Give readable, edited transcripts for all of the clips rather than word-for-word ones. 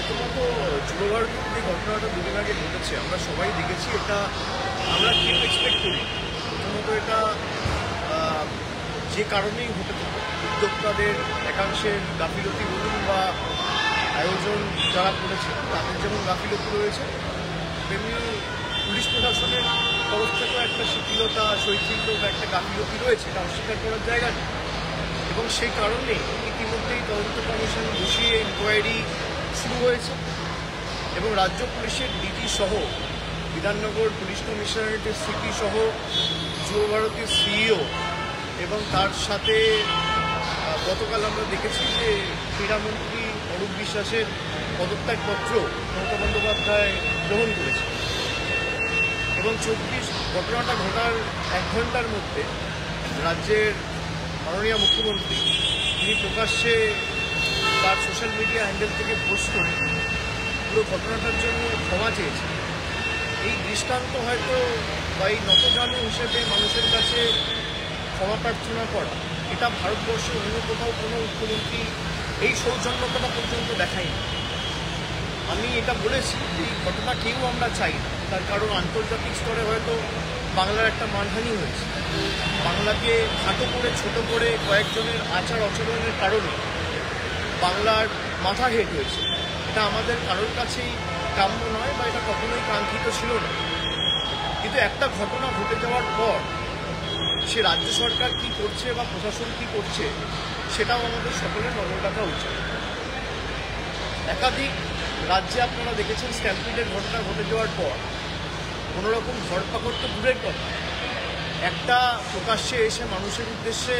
প্রথমত যুবভারতীর যে ঘটনাটা দুদিন আগে ঘটেছে আমরা সবাই দেখেছি। এটা আমরা কেউ এক্সপেক্ট করি। প্রথমত এটা যে কারণেই হতে থাকে, উদ্যোক্তাদের একাংশের গাফিলতি বলুন বা আয়োজন যারা করেছে তাদের যেমন গাফিলতি রয়েছে, তেমনি পুলিশ প্রশাসনের তরফ থেকেও একটা শিথিলতা, শৈথিল্য বা একটা গাফিলতি রয়েছে, এটা অস্বীকার করার জায়গা নেই। এবং সেই কারণেই ইতিমধ্যেই তদন্ত কমিশন বসিয়ে ইনকোয়ারি শুরু হয়েছে এবং রাজ্য পুলিশের ডিটি সহ বিধাননগর পুলিশ কমিশনারেটের সিপি সহ যুবভারতীর সিইও এবং তার সাথে গতকাল আমরা দেখেছি যে ক্রীড়ামন্ত্রী অরূপ বিশ্বাসের পদত্যাগপত্র মমতা বন্দ্যোপাধ্যায় গ্রহণ করেছে এবং ঘটনাটা ঘটার 1 ঘন্টার মধ্যে রাজ্যের মাননীয় মুখ্যমন্ত্রী তিনি প্রকাশ্যে তার সোশ্যাল মিডিয়া হ্যান্ডেল থেকে পোস্ট করে পুরো ঘটনাটার জন্য ক্ষমা চেয়েছেন। এই দৃষ্টান্ত হয়তো বা এই নতজানু হিসেবে মানুষের কাছে ক্ষমা প্রার্থনা করা, এটা ভারতবর্ষে অন্য কোথাও কোনো মুখ্যমন্ত্রী এই সৌজন্যতাটা পর্যন্ত দেখায়নি। আমি এটা বলেছি যে এই ঘটনা কেউ আমরা চাই না, তার কারণ আন্তর্জাতিক স্তরে হয়তো বাংলার একটা মানহানি হয়েছে। বাংলাকে খাটো করে ছোট করে কয়েকজনের আচার আচরণের কারণে বাংলার মাথা হেট হয়েছে। এটা আমাদের কারোর কাছেই কাম্য নয় বা এটা কখনোই কাঙ্ক্ষিত ছিল না। কিন্তু একটা ঘটনা ঘটে যাওয়ার পর সে রাজ্য সরকার কি করছে বা প্রশাসন কি করছে সেটাও আমাদের সকলের নজর রাখা উচিত। একাধিক রাজ্যে আপনারা দেখেছেন স্ট্যাম্পিডের ঘটনা ঘটে যাওয়ার পর কোনোরকম ধরপাকড় তো দূরের কথা, একটা প্রকাশ্যে এসে মানুষের উদ্দেশ্যে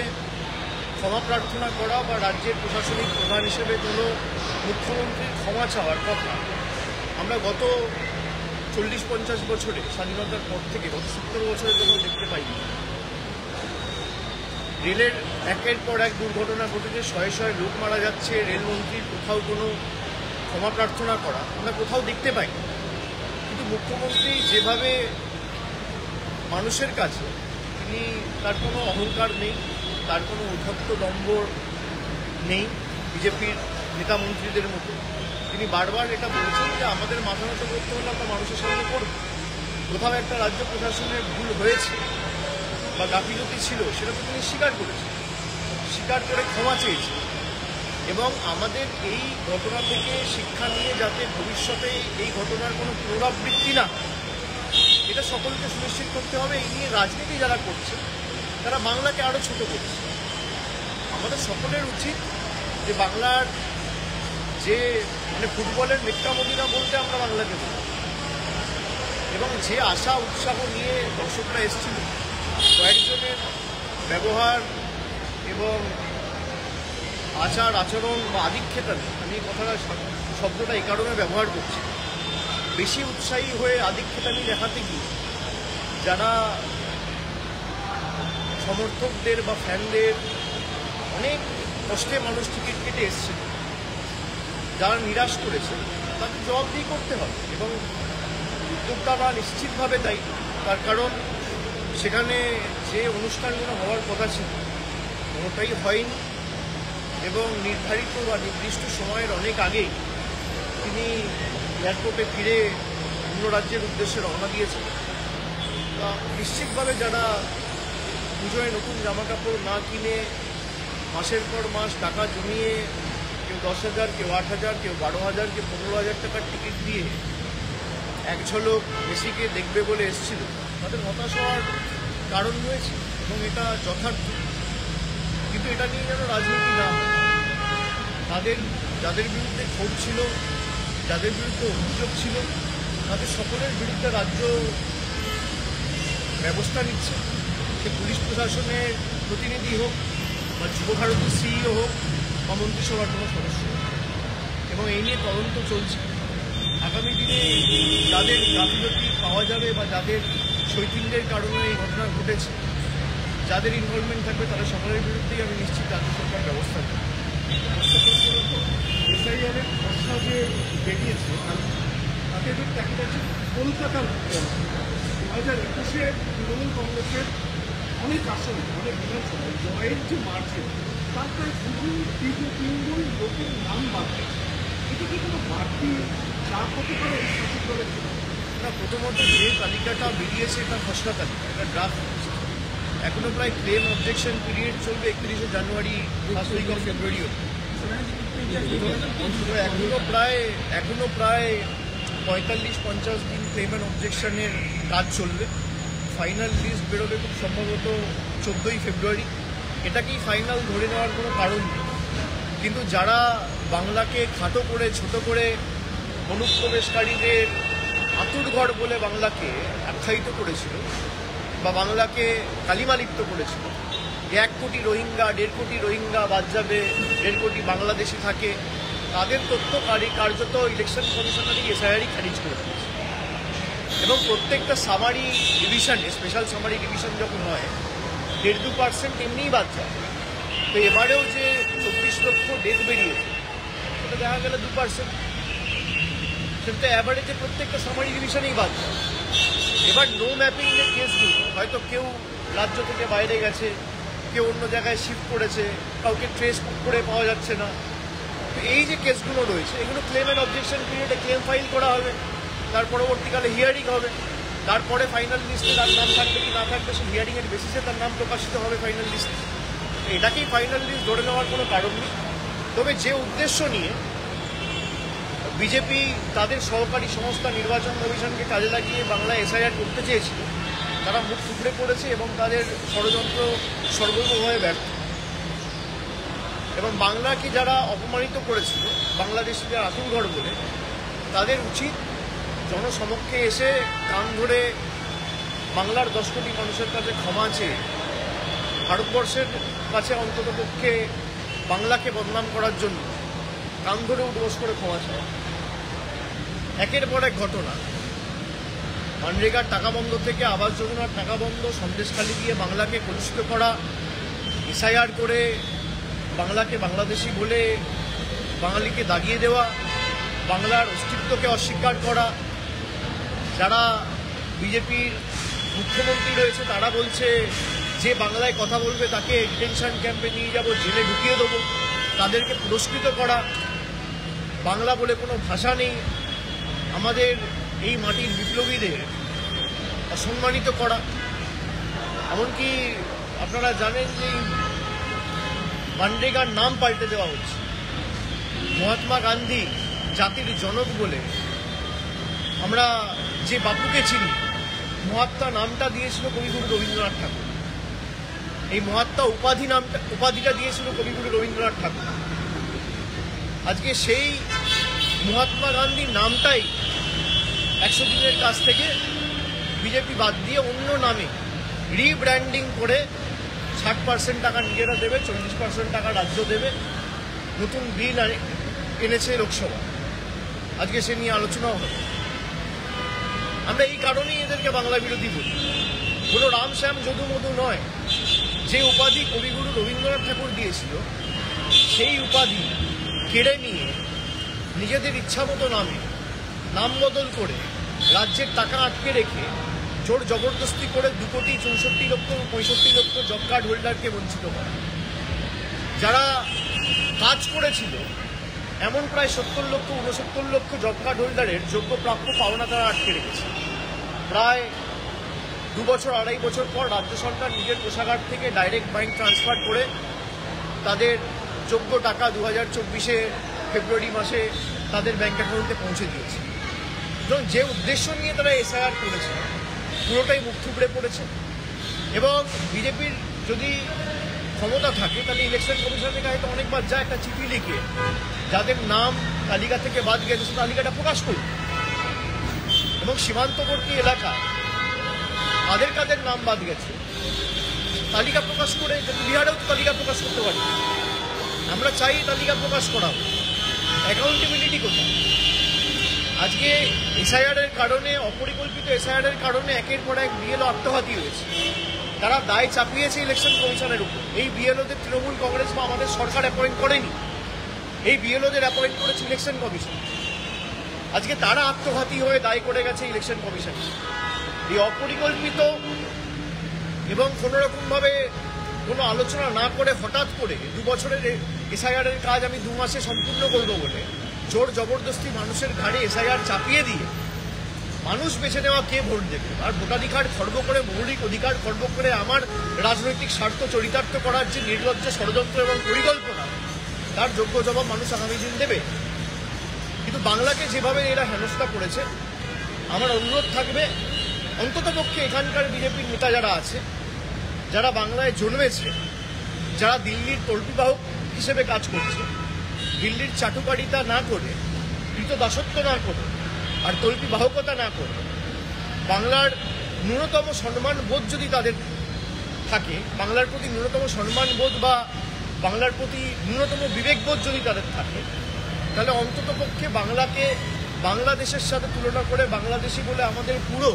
ক্ষমা প্রার্থনা করা বা রাজ্যের প্রশাসনিক প্রধান হিসেবে কোনো মুখ্যমন্ত্রীর ক্ষমা চাওয়ার কথা আমরা গত 40-50 বছরে স্বাধীনতার পর থেকে গত 70 বছরে কোথাও দেখতে পাইনি। রেলের একের পর এক দুর্ঘটনা ঘটেছে, শয়ে শয়ে লোক মারা যাচ্ছে, রেলমন্ত্রীর কোথাও কোনো ক্ষমা প্রার্থনা করা আমরা কোথাও দেখতে পাই। কিন্তু মুখ্যমন্ত্রী যেভাবে মানুষের কাছে তিনি, তার কোনো অহংকার নেই, তার কোনো উদ্ধত্ত দম্ভ নেই বিজেপির নেতা মন্ত্রীদের মতো। তিনি বারবার এটা বলেছেন যে আমাদের মাথা নত করতে হলে আমরা মানুষের সামনে করব। কোথাও একটা রাজ্য প্রশাসনের ভুল হয়েছে বা গাফিলতি ছিল সেটা তো তিনি স্বীকার করেছেন, স্বীকার করে ক্ষমা চেয়েছেন। এবং আমাদের এই ঘটনা থেকে শিক্ষা নিয়ে যাতে ভবিষ্যতে এই ঘটনার কোনো পুনরাবৃত্তি না, এটা সকলকে সুনিশ্চিত করতে হবে। এই নিয়ে রাজনীতি যারা করছে তারা বাংলাকে আরও ছোট করছে। আমাদের সকলের উচিত যে বাংলার যে ফুটবলের মেক্কা মদিনা বলতে আমরা বাংলাকে বলি এবং যে আশা উৎসাহ নিয়ে দর্শকরা এসেছিল, কয়েকজনের ব্যবহার এবং আচার আচরণ বা আধিক্যেতামি, আমি কথাটা শব্দটা এই কারণে ব্যবহার করছি, বেশি উৎসাহী হয়ে আধিক্যেতামি দেখাতে গিয়ে যারা সমর্থকদের বা ফ্যানদের অনেক কষ্টে মানুষ টিকিট কেটে এসছে, যারা নিরাশ করেছে তাদের জবাবদিহি করতে হবে। এবং উদ্যোক্তারা নিশ্চিতভাবে দায়ী, তার কারণ সেখানে যে অনুষ্ঠানগুলো হওয়ার কথা ছিল কোনোটাই হয়নি এবং নির্ধারিত বা নির্দিষ্ট সময়ের অনেক আগেই তিনি এয়ারপোর্টে ফিরে অন্য রাজ্যের উদ্দেশ্যে রওনা দিয়েছেন। তা নিশ্চিতভাবে যারা পুজোয় নতুন জামা কাপড় না কিনে মাসের পর মাস টাকা জমিয়ে কেউ 10,000, কেউ 8,000, কেউ 12,000, কেউ 15,000 টাকার টিকিট দিয়ে এক ঝলক মেসিকে দেখবে বলে এসেছিল, তাদের হতাশ হওয়ার কারণ রয়েছে এবং এটা যথার্থ। কিন্তু এটা নিয়ে যেন রাজনীতি না হয়। তাদের যাদের বিরুদ্ধে ক্ষোভ ছিল, যাদের বিরুদ্ধে অভিযোগ ছিল, তাদের সকলের বিরুদ্ধে রাজ্য ব্যবস্থা নিচ্ছে। সে পুলিশ প্রশাসনের প্রতিনিধি হোক বা যুবভারতীর সিইও হোক বা মন্ত্রিসভার কোনো সদস্য হোক, এবং এই নিয়ে তদন্ত চলছে। আগামী দিনে যাদের গাফিলতি পাওয়া যাবে বা যাদের শৈথিল্যের কারণে এই ঘটনা ঘটেছে, যাদের ইনভলভমেন্ট থাকবে তাদের সকলের বিরুদ্ধেই আমি নিশ্চিত রাজ্য সরকার ব্যবস্থা নেবে। এসআইআরের কথা যে বেরিয়েছে তাতে দেখা যাচ্ছে কলকাতার 2021-এ তৃণমূল কংগ্রেসের অনেক আসন, অনেক বিধানসভায় জয়ের যে মার্জিন তার প্রায় 2-3 গুণ লোকের নাম বাদ গেছে। এটা কি কোনো বাড়তি চাপ হতে পারে শাসক দলের জন্য? না, প্রথমত যে তালিকাটা বেরিয়েছে এটা খসড়া তালিকা, এটা ড্রাফট লিস্ট। এখনো প্রায় ক্লেম অবজেকশন পিরিয়ড চলবে 31শে জানুয়ারি, ফার্স্ট উইক অফ ফেব্রুয়ারি অবধি। তো এখনো প্রায় 45-50 দিন ক্লেম অ্যান্ড অবজেকশনের কাজ চলবে। ফাইনাল লিস্ট বেরোবে খুব সম্ভবত 14ই ফেব্রুয়ারি। এটাকেই ফাইনাল ধরে নেওয়ার কোনো কারণ নেই। কিন্তু যারা বাংলাকে খাটো করে ছোট করে অনুপ্রবেশকারীদের আঁতুড়ঘর বলে বাংলাকে আখ্যায়িত করেছিল বা বাংলাকে কালিমালিপ্ত করেছিল, 1 কোটি রোহিঙ্গা, 1.5 কোটি রোহিঙ্গা বাদ যাবে, 1.5 কোটি বাংলাদেশি থাকে, তাদের তথ্য কার্যত ইলেকশন কমিশনারই এসআইআরই খারিজ করে দিয়েছে। এবং প্রত্যেকটা সামারি ডিভিশনে, স্পেশাল সামারি ডিভিশন যখন হয় 1.5-2% এমনিই বাদ যায়। তো এবারেও যে 24 লক্ষ ডেথ বেরিয়েছে সেটা দেখা গেল 2%, সেটা অ্যাভারেজে প্রত্যেকটা সামারি ডিভিশনেই বাদ যায়। এবার নো ম্যাপিং এর কেসগুলো হয়তো কেউ রাজ্য থেকে বাইরে গেছে, কেউ অন্য জায়গায় শিফট করেছে, কাউকে ট্রেস করে পাওয়া যাচ্ছে না। তো এই যে কেসগুলো রয়েছে এগুলো ক্লেম অ্যান্ড অবজেকশন পিরিয়ডে ক্লেম ফাইল করা হবে, তার পরবর্তীকালে হিয়ারিং হবে, তারপরে ফাইনাল লিস্টে তার নাম থাকবে কি না থাকবে সে হিয়ারিংয়ের বেসিসে তার নাম প্রকাশিত হবে ফাইনাল লিস্টে। এটাকেই ফাইনাল লিস্ট ধরে নেওয়ার কোনো কারণ নেই। তবে যে উদ্দেশ্য নিয়ে বিজেপি তাদের সহকারী সংস্থা নির্বাচন কমিশনকে কাজে লাগিয়ে বাংলায় এসআইআর করতে চেয়েছিল, তারা মুখ টুকরে পড়েছে এবং তাদের ষড়যন্ত্র সর্বতভাবে ব্যর্থ। এবং বাংলাকে যারা অপমানিত করেছিল বাংলাদেশিদের আঁতুড়ঘর বলে, তাদের উচিত জনসমক্ষে এসে কান ধরে বাংলার 10 কোটি মানুষের কাছে ক্ষমা চেয়ে ভারতবর্ষের কাছে অন্ততপক্ষে বাংলাকে বদনাম করার জন্য কান ধরে উঠবোস করে ক্ষমা চায়। একের পর এক ঘটনা, মানরেগার টাকা বন্ধ থেকে আবাস যোজনার টাকা বন্ধ, সন্দেশখালি দিয়ে বাংলাকে কলুষিত করা, এসআইআর করে বাংলাকে বাংলাদেশি বলে বাঙালিকে দাগিয়ে দেওয়া, বাংলার অস্তিত্বকে অস্বীকার করা। যারা বিজেপির মুখ্যমন্ত্রী রয়েছে তারা বলছে যে বাংলায় কথা বলবে তাকে ডিটেনশন ক্যাম্পে নিয়ে যাব, জেলে ঢুকিয়ে দেবো, তাদেরকে পুরস্কৃত করা। বাংলা বলে কোনো ভাষা নেই, আমাদের এই মাটির বিপ্লবীদের অসম্মানিত করা। এমনকি আপনারা জানেন যে মানরেগার নাম পাল্টে দেওয়া হচ্ছে। মহাত্মা গান্ধী জাতির জনক বলে আমরা যে বাপুকে চিনি, মহাত্মা নামটা দিয়েছিল কবিগুরু রবীন্দ্রনাথ ঠাকুর। এই মহাত্মা উপাধিটা দিয়েছিল কবিগুরু রবীন্দ্রনাথ ঠাকুর। আজকে সেই মহাত্মা গান্ধীর নামটাই 100 দিনের কাছ থেকে বিজেপি বাদ দিয়ে অন্য নামে রিব্র্যান্ডিং করে 60% টাকা নিজেরা দেবে, 40% টাকা রাজ্য দেবে। নতুন বিল এনেছে লোকসভা, আজকে সে নিয়ে আলোচনাও হবে। আমরা এই কারণেই এদেরকে বাংলা বিরোধী বলি। কোনো রাম শ্যাম যদু মধু নয়। যে উপাধি কবিগুরু রবীন্দ্রনাথ ঠাকুর দিয়েছিল সেই উপাধি কেড়ে নিয়ে নিজেদের ইচ্ছামতো নাম বদল করে রাজ্যের টাকা আটকে রেখে জোর জবরদস্তি করে 2 কোটি 64 লক্ষ 65 লক্ষ জব কার্ড হোল্ডারকে বঞ্চিত করা। যারা কাজ করেছিল এমন প্রায় 70 লক্ষ 69 লক্ষ জব কার্ড হোল্ডারের যোগ্য প্রাপ্য পাওনা তারা আটকে রেখেছে। প্রায় 2 বছর 2.5 বছর পর রাজ্য সরকার নিজের কোষাগার থেকে ডাইরেক্ট ব্যাংক ট্রান্সফার করে তাদের যোগ্য টাকা 2024 ফেব্রুয়ারি মাসে তাদের ব্যাংক অ্যাকাউন্টে পৌঁছে দিয়েছে। এবং যে উদ্দেশ্য নিয়ে তারা এসআইআর করেছে পুরোটাই মুখ থুবড়ে পড়েছে। এবং বিজেপির যদি ক্ষমতা থাকে তাহলে ইলেকশন কমিশনের কাছে তো অনেকবার যায় একটা চিঠি লিখে যাদের নাম তালিকা থেকে বাদ গেছে সে তালিকাটা প্রকাশ করবে। এবং সীমান্তবর্তী এলাকায় কাদের নাম বাদ গেছে তালিকা প্রকাশ করে, বিহারেও তো তালিকা প্রকাশ করতে পারি। আমরা চাই তালিকা প্রকাশ করা, অ্যাকাউন্টেবিলিটি কোথায়? আজকে এসআইআরের কারণে, অপরিকল্পিত এসআইআরের কারণে একের পর এক বিএলও আত্মঘাতী হয়েছে। তারা দায় চাপিয়েছে ইলেকশন কমিশনের উপর। এই বিএলওদের তৃণমূল কংগ্রেস বা আমাদের সরকার অ্যাপয়েন্ট করেনি, এই বিএলওদের অ্যাপয়েন্ট করেছে ইলেকশন কমিশন। আজকে তারা আত্মঘাতী হয়ে দায় করে গেছে ইলেকশন কমিশন। এই অপরিকল্পিত এবং কোনোরকমভাবে কোনো আলোচনা না করে হঠাৎ করে 2 বছরের এসআইআরের কাজ আমি 2 মাসে সম্পূর্ণ করব বলে জোর জবরদস্তি মানুষের ঘাড়ে এসআইআর চাপিয়ে দিয়ে মানুষ বেছে নেওয়া কে ভোট দেবে, আর ভোটাধিকার খর্ব করে, মৌলিক অধিকার খর্ব করে আমার রাজনৈতিক স্বার্থ চরিতার্থ করার যে নির্লজ্জ ষড়যন্ত্র এবং পরিকল্পনা, তার যোগ্য জবাব মানুষ আগামী দিন দেবে। কিন্তু বাংলাকে যেভাবে এরা হেনস্থা করেছে, আমার অনুরোধ থাকবে অন্ততপক্ষে এখানকার বিজেপির নেতা যারা আছে, যারা বাংলায় জন্মেছে, যারা দিল্লির তল্পিবাহক হিসেবে কাজ করছে, দিল্লির চাটুকারিতা না করে, কৃতদাসত্ব না করে, আর তল্পিবাহকতা না করে, বাংলার ন্যূনতম সম্মান বোধ যদি তাদের থাকে, বাংলার প্রতি ন্যূনতম সম্মান বোধ বা বাংলার প্রতি ন্যূনতম বিবেকবোধ যদি তাদের থাকে, তাহলে অন্ততপক্ষে বাংলাকে বাংলাদেশের সাথে তুলনা করে বাংলাদেশি বলে আমাদের পুরো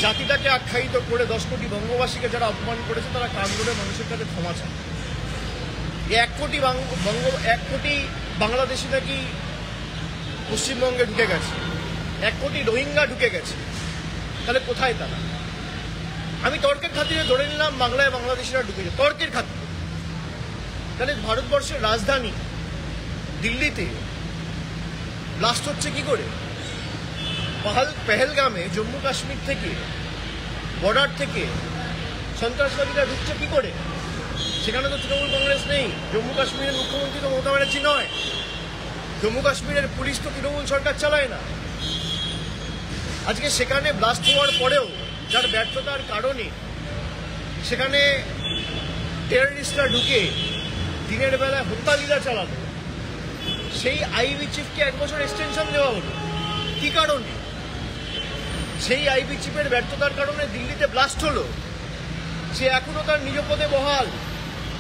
জাতিটাকে আখ্যায়িত করে 10 কোটি বঙ্গবাসীকে যারা অপমান করেছে, তারা কান ধরে মানুষের কাছে ক্ষমা চায়। 1 কোটি বাংলাদেশি নাকি পশ্চিমবঙ্গে ঢুকে গেছে, 1 কোটি রোহিঙ্গা ঢুকে গেছে, তাহলে কোথায় তারা? আমি তর্কের খাতিরে ধরে নিলাম বাংলায় বাংলাদেশিরা ঢুকেছে, তর্কের খাতিরে। তাহলে ভারতবর্ষের রাজধানী দিল্লিতে ব্লাস্ট হচ্ছে কি করে? পেহেলগামে জম্মু কাশ্মীর থেকে, বর্ডার থেকে সন্ত্রাসবাদীরা ঢুকছে কি করে? সেখানে তো তৃণমূল কংগ্রেস নেই। জম্মু কাশ্মীরের মুখ্যমন্ত্রী তো মমতা ব্যানার্জি নয়। জম্মু কাশ্মীরের পুলিশ তো তৃণমূল সরকার চালায় না। আজকে সেখানে ব্লাস্ট হওয়ার পরেও যার ব্যর্থতার কারণে সেখানে টেররিস্টরা ঢুকে দিনের বেলায় হত্যালীলা চালানো, সেই আইবি চিফকে 1 বছর এক্সটেনশন দেওয়া হলো কি কারণে? সেই আইবি চিফের ব্যর্থতার কারণে দিল্লিতে ব্লাস্ট হলো, সে এখনো তার নিজ পদে বহাল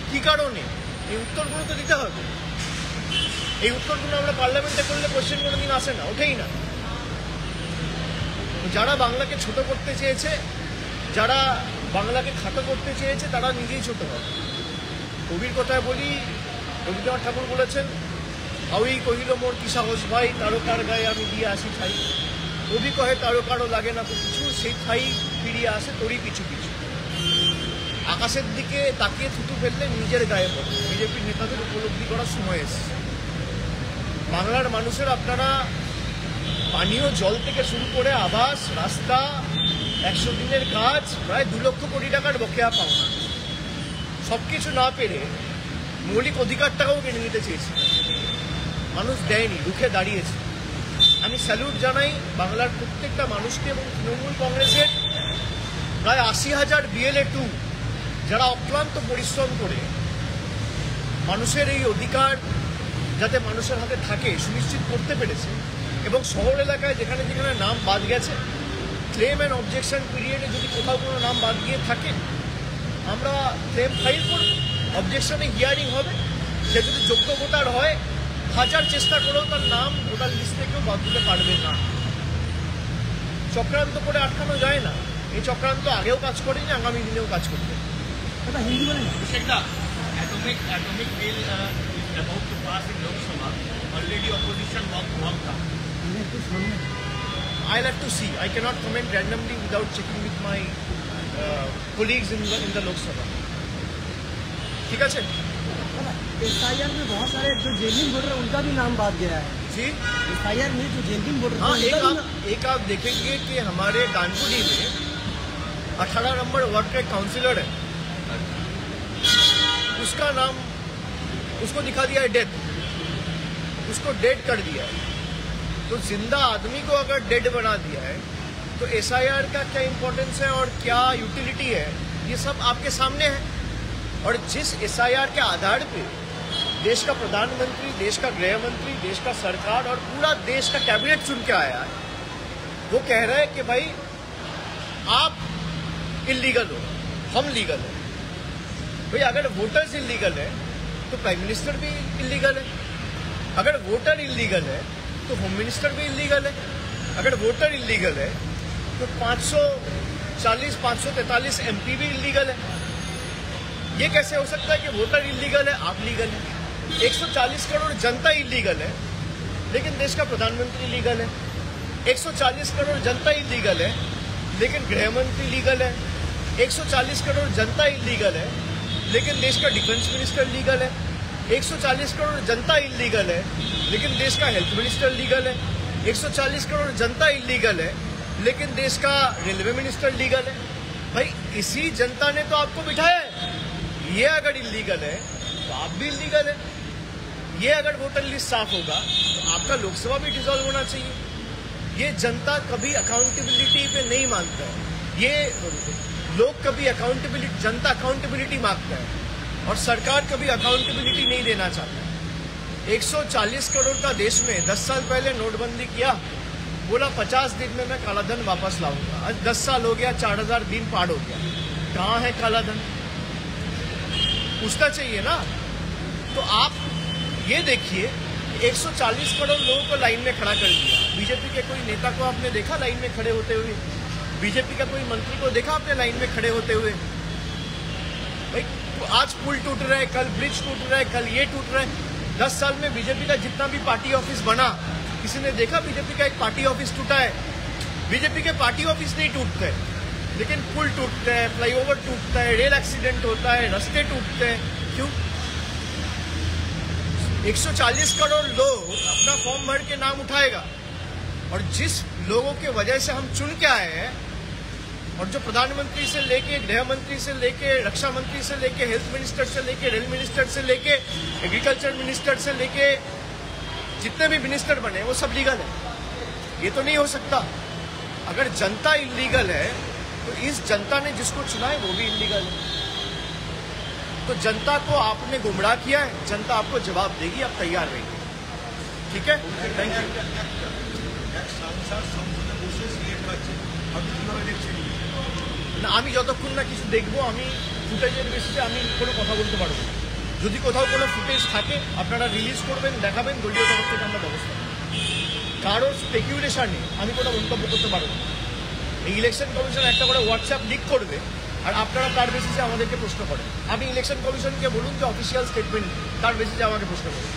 কি কারণে? এই উত্তরগুলো তো দিতে হবে। এই উত্তরগুলো আমরা পার্লামেন্টে করলে কোশ্চেন কোনোদিন আসে না, ওঠেই না। যারা বাংলাকে ছোট করতে চেয়েছে, যারা বাংলাকে খাটো করতে চেয়েছে, তারা নিজেই ছোট হবে। কবির কথায় বলি, রবীন্দ্রনাথ ঠাকুর বলেছেন, হাউই কহিল মোর কি সাহস ভাই, তারকার গায়ে আমি দিয়ে আসি ঠাই। কবি কহে তারকারও লাগে না তো কিছু, সেই ঠাই ফিরিয়ে আসে তোরই পিছু পিছু। আকাশের দিকে তাকিয়ে থুতু ফেললে নিজের গায়ে পড়ে। বিজেপির নেতাদের উপলব্ধি করার সময় এসেছে। বাংলার মানুষের আপনারা পানীয় জল থেকে শুরু করে আবাস, রাস্তা, 100 দিনের কাজ, প্রায় 2 লক্ষ কোটি টাকার বকেয়া পাওনা, সবকিছু না পেরে মৌলিক অধিকারটাকেও কেড়ে নিতে চেয়েছে। মানুষ দেয়নি, রুখে দাঁড়িয়েছে। আমি স্যালুট জানাই বাংলার প্রত্যেকটা মানুষকে এবং তৃণমূল কংগ্রেসের প্রায় 80,000 BLA-2 যারা অক্লান্ত পরিশ্রম করে মানুষের এই অধিকার যাতে মানুষের হাতে থাকে সুনিশ্চিত করতে পেরেছে। এবং শহর এলাকায় যেখানে যেখানে নাম বাদ গেছে, ক্লেম অ্যান্ড অবজেকশন পিরিয়ডে যদি কোথাও কোনো নাম বাদ গিয়ে থাকে, আমরা ক্লেম ফাইল করব, অবজেকশনে হিয়ারিং হবে। সে যদি যোগ্য ভোটার হয়, 1000 চেষ্টা করেও তার নাম ভোটার লিস্ট থেকেও বাদ দিতে পারবে না। চক্রান্ত করে আটকানো যায় না। এই চক্রান্ত আগেও কাজ করেনি, আগামী দিনেও কাজ করবে। Atomic bill is about to pass in Lok Sabha. Already opposition walked out. I'll have to see. I cannot comment randomly without checking with my colleagues in the Lok Sabha. ठीक है? एसआईआर में बहुत सारे जो genuine voter उनका भी नाम बात गया है जी। एसआईआर में जो जेन्युइन वोटर हाँ, एक आप देखेंगे कि हमारे डानकुनी में 18 नंबर वार्ड का एक काउंसिलर है, उसका नाम, उसको दिखा दिया है डेथ, उसको डेड कर दिया है। तो जिंदा आदमी को अगर डेड बना दिया है तो एसआईआर का क्या इंपॉर्टेंस है और क्या यूटिलिटी है, ये सब आपके सामने है। और जिस एसआईआर के आधार पे देश का प्रधानमंत्री, देश का गृह मंत्री, देश का सरकार और पूरा देश का कैबिनेट चुन के आया है, वो कह रहे हैं कि भाई आप इलीगल हो, हम लीगल है। भाई अगर वोटर्स इलीगल है तो प्राइम मिनिस्टर भी इलीगल है, अगर वोटर इलीगल है तो होम मिनिस्टर भी इलीगल है, अगर वोटर इलीगल है तो 543 MP भी इलीगल है। ये कैसे हो सकता है कि वोटर इलीगल है, आप लीगल है? 140 करोड़ जनता इलीगल है, लेकिन देश का प्रधानमंत्री लीगल है। 140 करोड़ जनता इलीगल है, लेकिन गृह मंत्री लीगल है। 140 करोड़ जनता इलीगल है, लेकिन देश का डिफेंस मिनिस्टर लीगल है। 140 करोड़ जनता इलीगल है, लेकिन देश का हेल्थ मिनिस्टर लीगल है। 140 करोड़ जनता इलीगल है, लेकिन देश का रेलवे मिनिस्टर लीगल है। भाई इसी जनता ने तो आपको बिठाया है। ये अगर इलीगल है तो आप भी इलीगल है। ये अगर वोटर लिस्ट साफ होगा तो आपका लोकसभा भी डिसॉल्व होना चाहिए। ये जनता कभी अकाउंटेबिलिटी पे नहीं मानता है। ये लोग कभी जनता अकाउंटेबिलिटी मांगता है और सरकार कभी अकाउंटेबिलिटी नहीं देना चाहता है। 140 करोड़ का देश में 10 साल पहले नोटबंदी किया, बोला 50 दिन में मैं कालाधन वापस लाऊंगा। आज 10 साल हो गया, 4000 दिन पार हो गया, कहाँ है कालाधन? पूछना चाहिए ना। तो आप ये देखिए, 140 करोड़ लोगों को लाइन में खड़ा कर दिया। बीजेपी के कोई नेता को आपने देखा लाइन में खड़े होते हुए? बीजेपी का कोई मंत्री को देखा आपने लाइन में खड़े होते हुए? भाई तो आज पुल टूट रहा है, कल ब्रिज टूट रहा है, कल ये टूट रहा है। 10 साल में बीजेपी का जितना भी पार्टी ऑफिस बना, किसी ने देखा बीजेपी का एक पार्टी ऑफिस टूटा है? बीजेपी के पार्टी ऑफिस नहीं टूटते, लेकिन पुल टूटते हैं, फ्लाईओवर टूटता है, रेल एक्सीडेंट होता है, रास्ते टूटते हैं। क्यों? 140 करोड़ लोग अपना फॉर्म भर के नाम उठाएगा, और जिस लोगों के वजह से हम चुन के आए हैं, और जो प्रधानमंत्री से लेके, गृह मंत्री से लेके, रक्षा मंत्री से लेके, हेल्थ मिनिस्टर से लेके, रेल मिनिस्टर से लेके, एग्रीकल्चर मिनिस्टर से लेके, जितने भी मिनिस्टर बने वो सब लीगल है। ये तो नहीं हो सकता। अगर जनता इलीगल है तो इस जनता ने जिसको चुना है वो भी इलीगल है। तो जनता को आपने गुमराह किया है, जनता आपको जवाब देगी, आप तैयार रहिए। ठीक है, थैंक यू। না আমি যতক্ষণ না কিছু দেখবো, আমি ফুটেজের বেসিসে আমি কোনো কথা বলতে পারবো না। যদি কোথাও কোনো ফুটেজ থাকে আপনারা রিলিজ করবেন, দেখাবেন, দলীয় তরফ থেকে আমরা ব্যবস্থা নেব। কারো স্পেকুলেশনে আমি কোনো মন্তব্য করতে পারবো না। এই ইলেকশন কমিশন একটা করে হোয়াটসঅ্যাপ লিক করবে আর আপনারা তার বেসিসে আমাদেরকে প্রশ্ন করেন। আপনি ইলেকশন কমিশনকে বলুন যে অফিসিয়াল স্টেটমেন্ট, তার বেসিসে আমাকে প্রশ্ন করেন।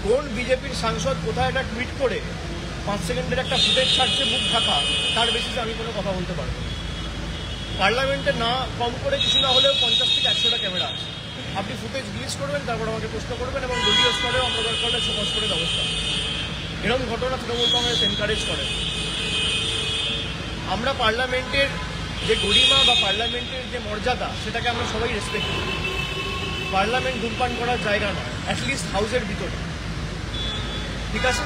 কোন বিজেপির সাংসদ কোথায় একটা টুইট করে 5 সেকেন্ডের একটা ফুটেজ ছাড়ছে মুখ ঢাকা, তার বেসিসে আমি কোনো কথা বলতে পারবো না। পার্লামেন্টে না কম করে কিছু না হলেও 50 থেকে 100টা ক্যামেরা আছে। আপনি ফুটেজ রিলিজ করবেন, তারপর আমাকে প্রশ্ন করবেন, এবং দলীয় স্তরেও আমরা দরকার হলে সমাজ করে ব্যবস্থা। এরকম ঘটনা তৃণমূল কংগ্রেস এনকারেজ করে। আমরা পার্লামেন্টের যে গরিমা বা পার্লামেন্টের যে মর্যাদা, সেটাকে আমরা সবাই রেসপেক্ট করি। পার্লামেন্ট ধূমপান করার জায়গা নয়, অ্যাটলিস্ট হাউসের ভিতরে। ঠিক আছে।